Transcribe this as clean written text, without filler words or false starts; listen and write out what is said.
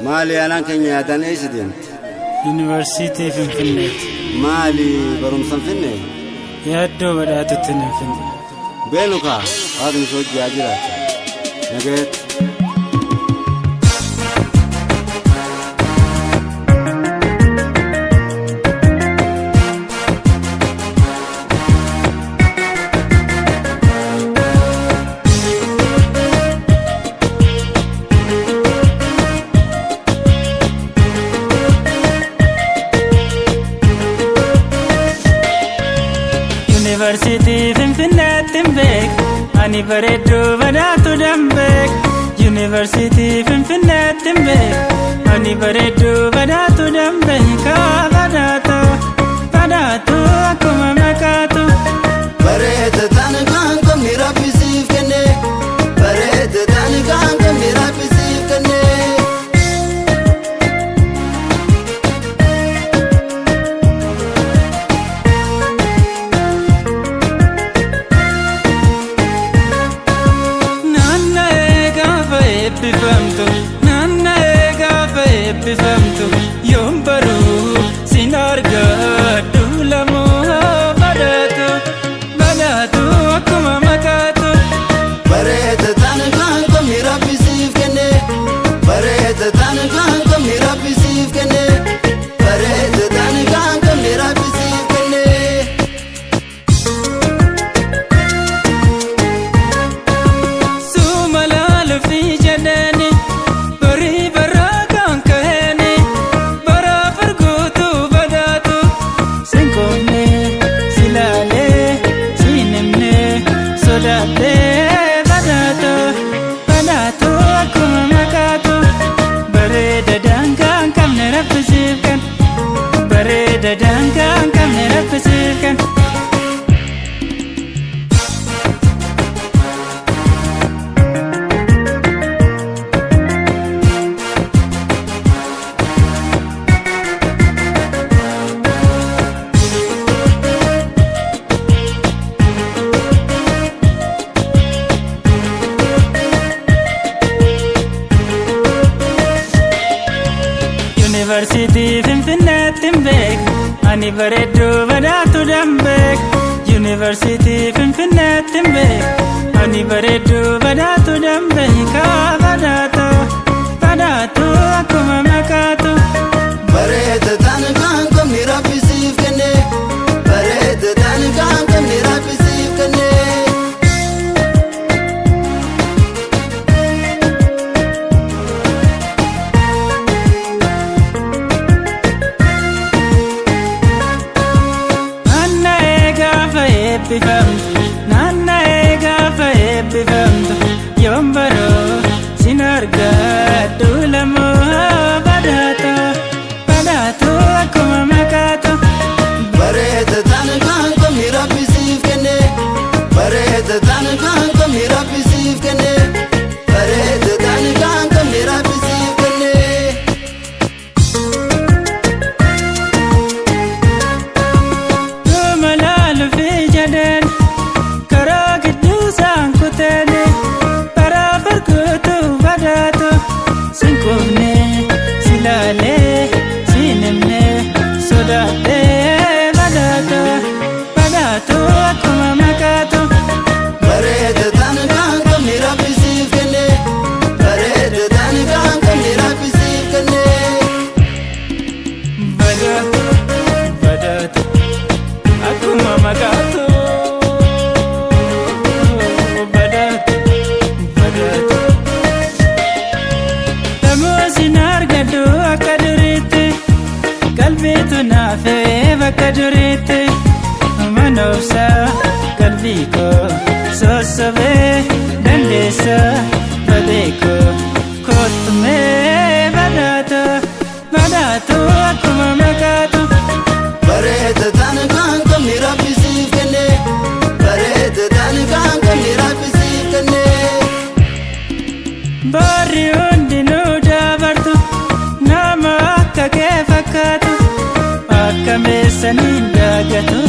Maali anaan keenya yaadanii eessa deemte? Yuunivarsiitii Finfinneetti. Maali barumsa Finfinnee? Yaaddoo badhaatutti Finfinnee. Beenu kaa waaqni soo hojjaa jiraata. Nagayetti. University Finfinneetti beek ani bareedduu badhaatu dambeek. University Finfinneetti beek ani bareedduu badhaatu dambeek. Badhaatu badhaatu akkuma makaatu. Bareeda taane kan komni rabbisiif kenne. Bareeda taane kan komni rabbisiif kenne. Nanna eegaafa eebbifamtu yoon baruu sin argadhu lamoo badhaatu badhaatu akkuma makaatu. Bareeda taane kan komni rabbisiif kenne. Bareeda taane kan komni rabbisiif kenne. Bareeda taane kan komni rabbisiif kenne. Suuma laaluufi jedhani barii baraa kan kaheni bara farguutu badhaatu. Sinkoomne silaalee sinimne sodaatee badhaatu badhaatu akkuma makaatu. Bareeda daangaa hin qabne rabbisiif kan. Bareeda daangaa hin qabne rabbisiif kan. University Finfinneetti beek ani bareedduu badhaatu dambeek. University Finfinneetti beek ani bareedduu badhaatu dambeek. Badhaatu badhaatu akkuma makaatu. Bareeda taane kan komni rabbisiif kenne. Bareeda taane kan komni rabbisiif kenne. Nanna eegaafa eebbifamtu yoon baruu sin argadhu lamoo badhaatu badhaatu akkuma makaatu. Bareeda taane kan komni rabbisiif kenne. Bareeda taane kan komni rabbisiif kenne. Bareeda taane kan komni rabbisiif kenne. Suuma laaluufi jedhani karaa gidduu isaan kuteeni bara farguutu badhaatu. Sinkoomne silaalee sinimne sodaatee badhaatu badhaatu akkuma makaatu. Bareeda taane kan komni rabbisiif kenne. Bareeda taane kan komni rabbisiif kenne. Badhaatu badhaatu akkuma makaatu. Badhaatu badhaatu lamoo sin argadhu akka duriitti. Qalbiitu naafee bakka duriitti. Manoofsa qalbii koo sossobee dandeessa badee koo kottumee badhaatu badhaatu akkuma makaatu. Bareeda taane kan komni rabbisiif kenne. Bareeda taane kan komni rabbisiif kenne. Barri hundinuu dabartu nama akka kee fakkaatu. Akka meessaniin daagatu